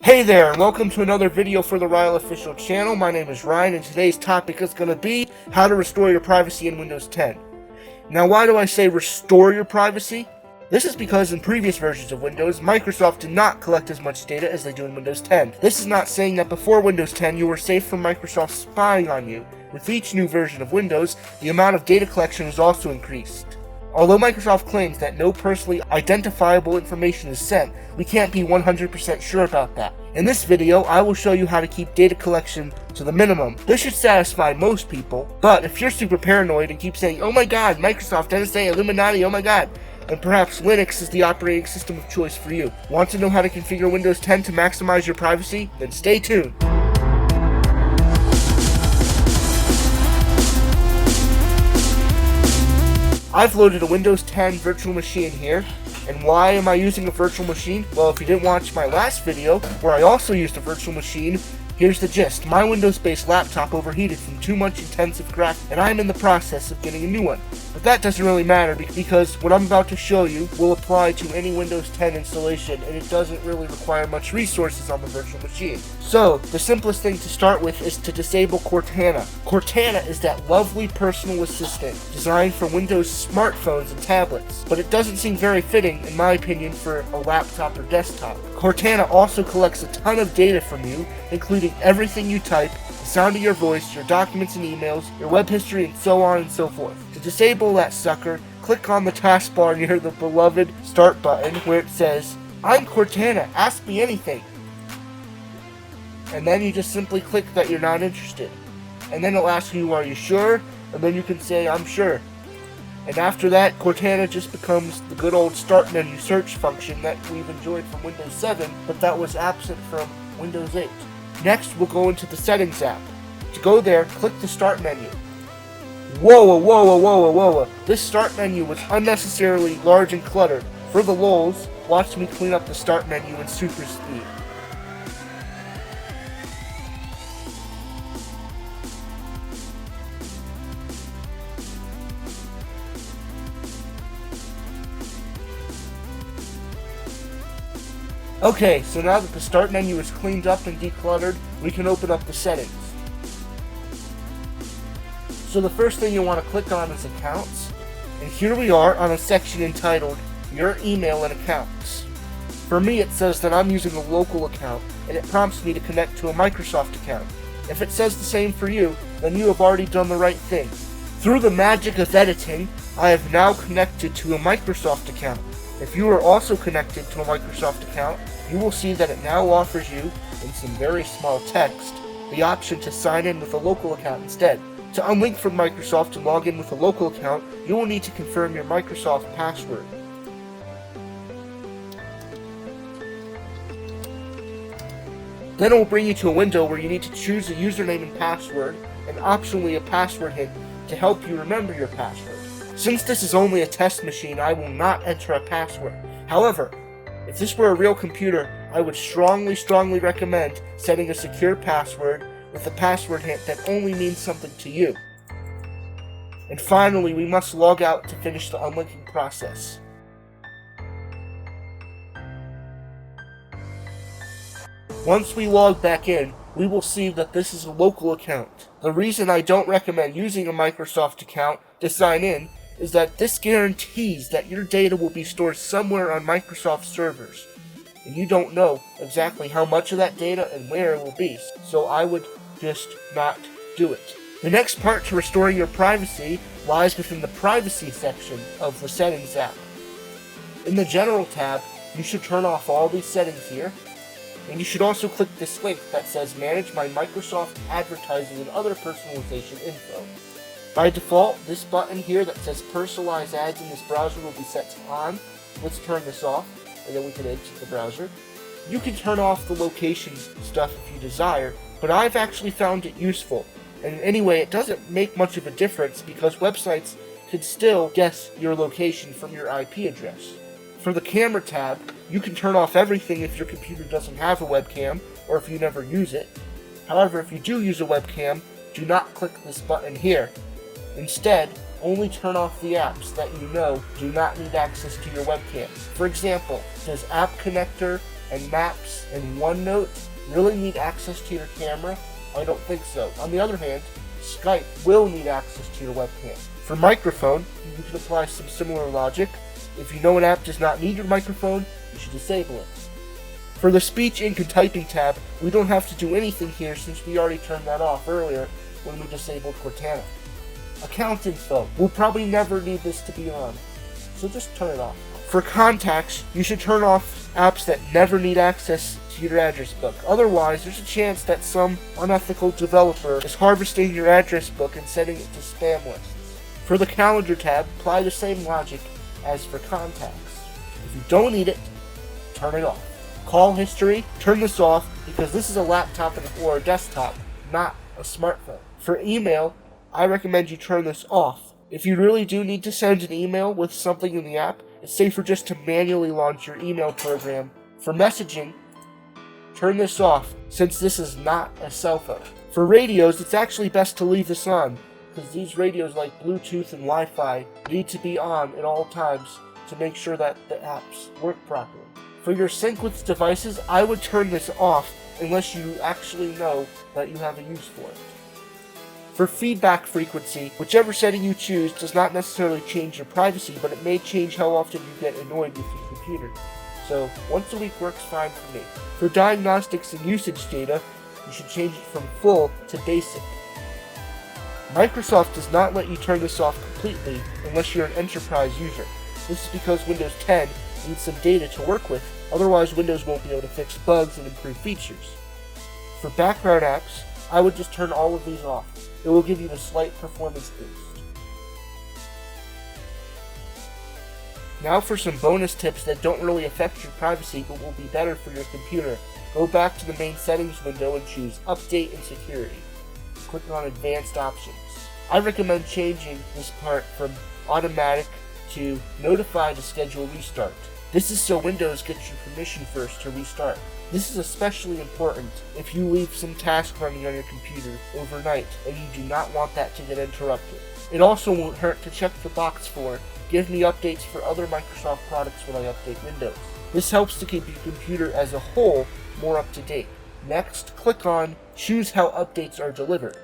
Hey there, and welcome to another video for the Ryla official channel. My name is Ryan, and today's topic is going to be how to restore your privacy in Windows 10. Now, why do I say restore your privacy? This is because in previous versions of Windows, Microsoft did not collect as much data as they do in Windows 10. This is not saying that before Windows 10 you were safe from Microsoft spying on you. With each new version of Windows, the amount of data collection has also increased. Although Microsoft claims that no personally identifiable information is sent, we can't be 100% sure about that. In this video, I will show you how to keep data collection to the minimum. This should satisfy most people, but if you're super paranoid and keep saying, "Oh my god, Microsoft, NSA, Illuminati, oh my god," then perhaps Linux is the operating system of choice for you. Want to know how to configure Windows 10 to maximize your privacy? Then stay tuned. I've loaded a Windows 10 virtual machine here, and why am I using a virtual machine? Well, if you didn't watch my last video, where I also used a virtual machine, here's the gist. My Windows-based laptop overheated from too much intensive graphics, and I'm in the process of getting a new one. But that doesn't really matter, because what I'm about to show you will apply to any Windows 10 installation, and it doesn't really require much resources on the virtual machine. So, the simplest thing to start with is to disable Cortana. Cortana is that lovely personal assistant designed for Windows smartphones and tablets, but it doesn't seem very fitting, in my opinion, for a laptop or desktop. Cortana also collects a ton of data from you, including everything you type, the sound of your voice, your documents and emails, your web history, and so on and so forth. To disable that sucker, click on the taskbar near the beloved Start button where it says, "I'm Cortana, ask me anything." And then you just simply click that you're not interested. And then it'll ask you, "Are you sure?" And then you can say, "I'm sure." And after that, Cortana just becomes the good old start menu search function that we've enjoyed from Windows 7, but that was absent from Windows 8. Next, we'll go into the Settings app. To go there, click the Start menu. Whoa. This Start menu was unnecessarily large and cluttered. For the lulz, watch me clean up the Start menu in super speed. Okay, so now that the Start menu is cleaned up and decluttered, we can open up the settings. So the first thing you want to click on is Accounts, and here we are on a section entitled Your Email and Accounts. For me, it says that I'm using a local account, and it prompts me to connect to a Microsoft account. If it says the same for you, then you have already done the right thing. Through the magic of editing, I have now connected to a Microsoft account. If you are also connected to a Microsoft account, you will see that it now offers you, in some very small text, the option to sign in with a local account instead. To unlink from Microsoft and log in with a local account, you will need to confirm your Microsoft password. Then it will bring you to a window where you need to choose a username and password, and optionally a password hint to help you remember your password. Since this is only a test machine, I will not enter a password. However, if this were a real computer, I would strongly recommend setting a secure password with a password hint that only means something to you. And finally, we must log out to finish the unlinking process. Once we log back in, we will see that this is a local account. The reason I don't recommend using a Microsoft account to sign in is that this guarantees that your data will be stored somewhere on Microsoft servers, and you don't know exactly how much of that data and where it will be, so I would just not do it. The next part to restoring your privacy lies within the Privacy section of the Settings app. In the General tab, you should turn off all these settings here, and you should also click this link that says Manage my Microsoft Advertising and Other Personalization Info. By default, this button here that says Personalize Ads in this browser will be set to on. Let's turn this off, and then we can exit the browser. You can turn off the location stuff if you desire, but I've actually found it useful. And anyway, it doesn't make much of a difference because websites can still guess your location from your IP address. For the Camera tab, you can turn off everything if your computer doesn't have a webcam, or if you never use it. However, if you do use a webcam, do not click this button here. Instead, only turn off the apps that you know do not need access to your webcam. For example, does App Connector and Maps and OneNote really need access to your camera? I don't think so. On the other hand, Skype will need access to your webcam. For microphone, you can apply some similar logic. If you know an app does not need your microphone, you should disable it. For the speech, ink, and typing tab, we don't have to do anything here since we already turned that off earlier when we disabled Cortana. Account info, we'll probably never need this to be on, so just turn it off. For contacts, you should turn off apps that never need access to your address book. Otherwise, there's a chance that some unethical developer is harvesting your address book and sending it to spam lists. For the calendar tab, apply the same logic as for contacts. If you don't need it, turn it off. Call history, turn this off because this is a laptop or a desktop, not a smartphone. For email, I recommend you turn this off. If you really do need to send an email with something in the app, it's safer just to manually launch your email program. For messaging, turn this off since this is not a cell phone. For radios, it's actually best to leave this on because these radios like Bluetooth and Wi-Fi need to be on at all times to make sure that the apps work properly. For your sync with devices, I would turn this off unless you actually know that you have a use for it. For feedback frequency, whichever setting you choose does not necessarily change your privacy, but it may change how often you get annoyed with your computer. So, once a week works fine for me. For diagnostics and usage data, you should change it from full to basic. Microsoft does not let you turn this off completely unless you're an enterprise user. This is because Windows 10 needs some data to work with, otherwise Windows won't be able to fix bugs and improve features. For background apps, I would just turn all of these off. It will give you a slight performance boost. Now for some bonus tips that don't really affect your privacy but will be better for your computer. Go back to the main settings window and choose Update and Security. Click on Advanced Options. I recommend changing this part from Automatic to Notify to schedule restart. This is so Windows gets your permission first to restart. This is especially important if you leave some task running on your computer overnight and you do not want that to get interrupted. It also won't hurt to check the box for Give me updates for other Microsoft products when I update Windows. This helps to keep your computer as a whole more up to date. Next, click on Choose how updates are delivered.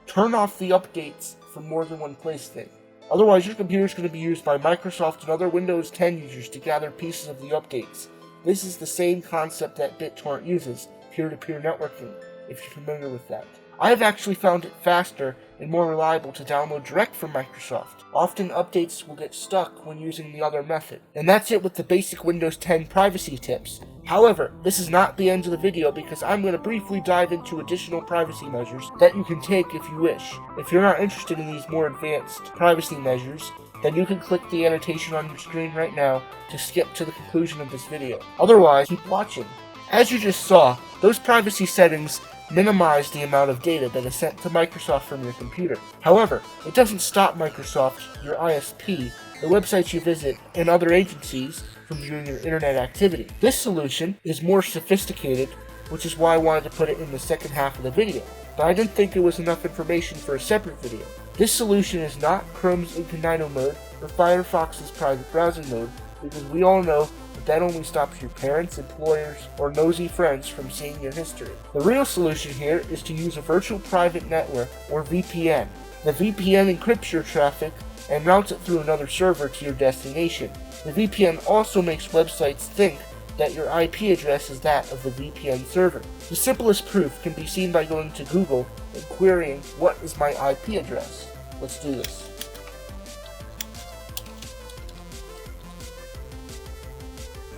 Turn off the updates from more than one place thing. Otherwise, your computer is going to be used by Microsoft and other Windows 10 users to gather pieces of the updates. This is the same concept that BitTorrent uses, peer-to-peer networking, if you're familiar with that. I have actually found it faster and more reliable to download direct from Microsoft. Often updates will get stuck when using the other method. And that's it with the basic Windows 10 privacy tips. However, this is not the end of the video because I'm going to briefly dive into additional privacy measures that you can take if you wish. If you're not interested in these more advanced privacy measures, then you can click the annotation on your screen right now to skip to the conclusion of this video. Otherwise, keep watching. As you just saw, those privacy settings minimize the amount of data that is sent to Microsoft from your computer. However, it doesn't stop Microsoft, your ISP, the websites you visit, and other agencies from viewing your internet activity. This solution is more sophisticated, which is why I wanted to put it in the second half of the video, but I didn't think it was enough information for a separate video. This solution is not Chrome's incognito mode or Firefox's private browsing mode, because we all know that only stops your parents, employers, or nosy friends from seeing your history. The real solution here is to use a virtual private network, or VPN. The VPN encrypts your traffic and routes it through another server to your destination. The VPN also makes websites think that your IP address is that of the VPN server. The simplest proof can be seen by going to Google and querying, "What is my IP address?" Let's do this.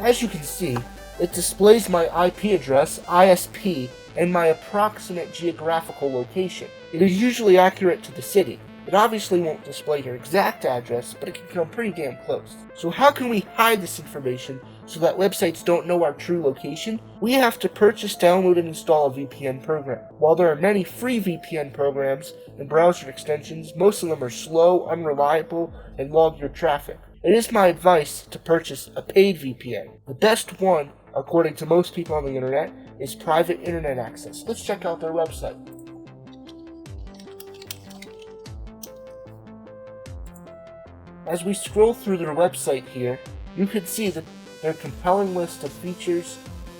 As you can see, it displays my IP address, ISP, and my approximate geographical location. It is usually accurate to the city. It obviously won't display your exact address, but it can come pretty damn close. So how can we hide this information so that websites don't know our true location? We have to purchase, download, and install a VPN program. While there are many free VPN programs and browser extensions, most of them are slow, unreliable, and log your traffic. It is my advice to purchase a paid VPN. The best one, according to most people on the internet, is Private Internet Access. Let's check out their website. As we scroll through their website here, you can see that their compelling list of features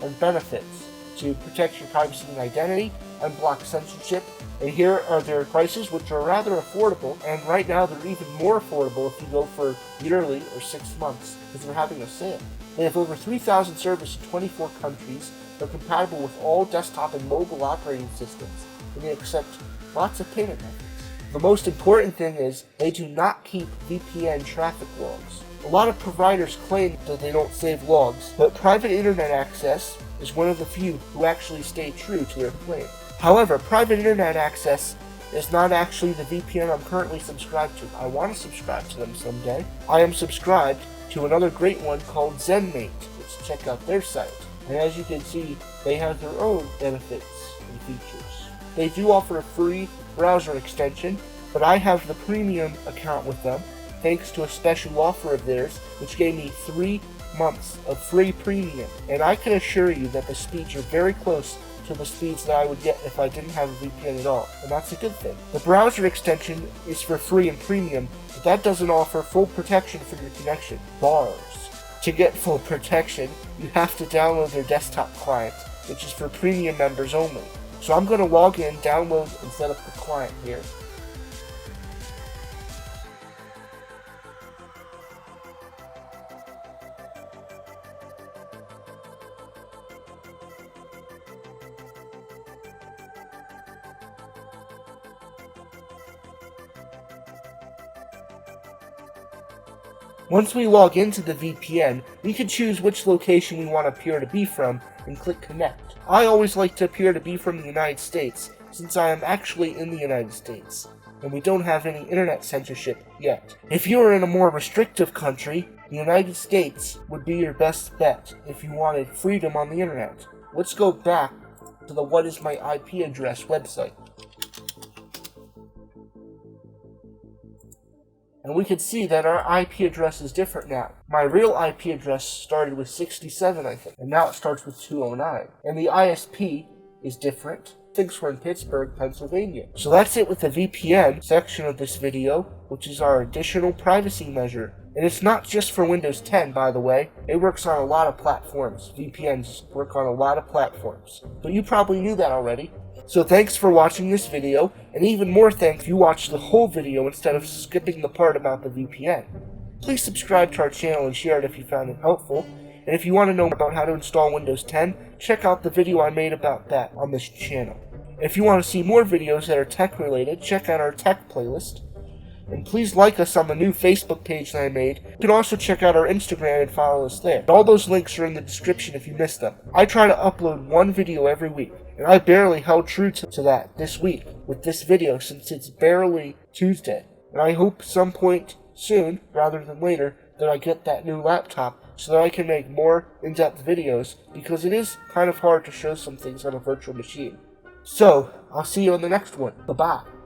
and benefits to protect your privacy and identity, unblock censorship, and here are their prices, which are rather affordable, and right now they're even more affordable if you go for yearly or 6 months, because they're having a sale. They have over 3,000 servers in 24 countries. They're compatible with all desktop and mobile operating systems, and they accept lots of payment methods. The most important thing is they do not keep VPN traffic logs. A lot of providers claim that they don't save logs, but private internet access is one of the few who actually stay true to their claim. However, private internet access is not actually the VPN I'm currently subscribed to. I want to subscribe to them someday. I am subscribed to another great one called ZenMate. Let's check out their site. And as you can see, they have their own benefits and features. They do offer a free browser extension, but I have the premium account with them, thanks to a special offer of theirs, which gave me 3 months of free premium. And I can assure you that the speeds are very close to the speeds that I would get if I didn't have a VPN at all, and that's a good thing. The browser extension is for free and premium, but that doesn't offer full protection for your connection. Bars. To get full protection, you have to download their desktop client, which is for premium members only. So I'm going to log in, download, and set up the client here. Once we log into the VPN, we can choose which location we want to appear to be from and click connect. I always like to appear to be from the United States, since I am actually in the United States, and we don't have any internet censorship yet. If you are in a more restrictive country, the United States would be your best bet if you wanted freedom on the internet. Let's go back to the What is my IP address website. And we can see that our IP address is different now. My real IP address started with 67, I think, and now it starts with 209. And the ISP is different. I think we're in Pittsburgh, Pennsylvania. So that's it with the VPN section of this video, which is our additional privacy measure. And it's not just for Windows 10, by the way. It works on a lot of platforms. VPNs work on a lot of platforms. But you probably knew that already. So thanks for watching this video, and even more thanks if you watched the whole video instead of skipping the part about the VPN. Please subscribe to our channel and share it if you found it helpful. And if you want to know about how to install Windows 10, check out the video I made about that on this channel. If you want to see more videos that are tech related, check out our tech playlist. And please like us on the new Facebook page that I made. You can also check out our Instagram and follow us there. All those links are in the description if you missed them. I try to upload one video every week, and I barely held true to that this week with this video since it's barely Tuesday. And I hope some point soon, rather than later, that I get that new laptop so that I can make more in-depth videos, because it is kind of hard to show some things on a virtual machine. So, I'll see you on the next one. Bye-bye.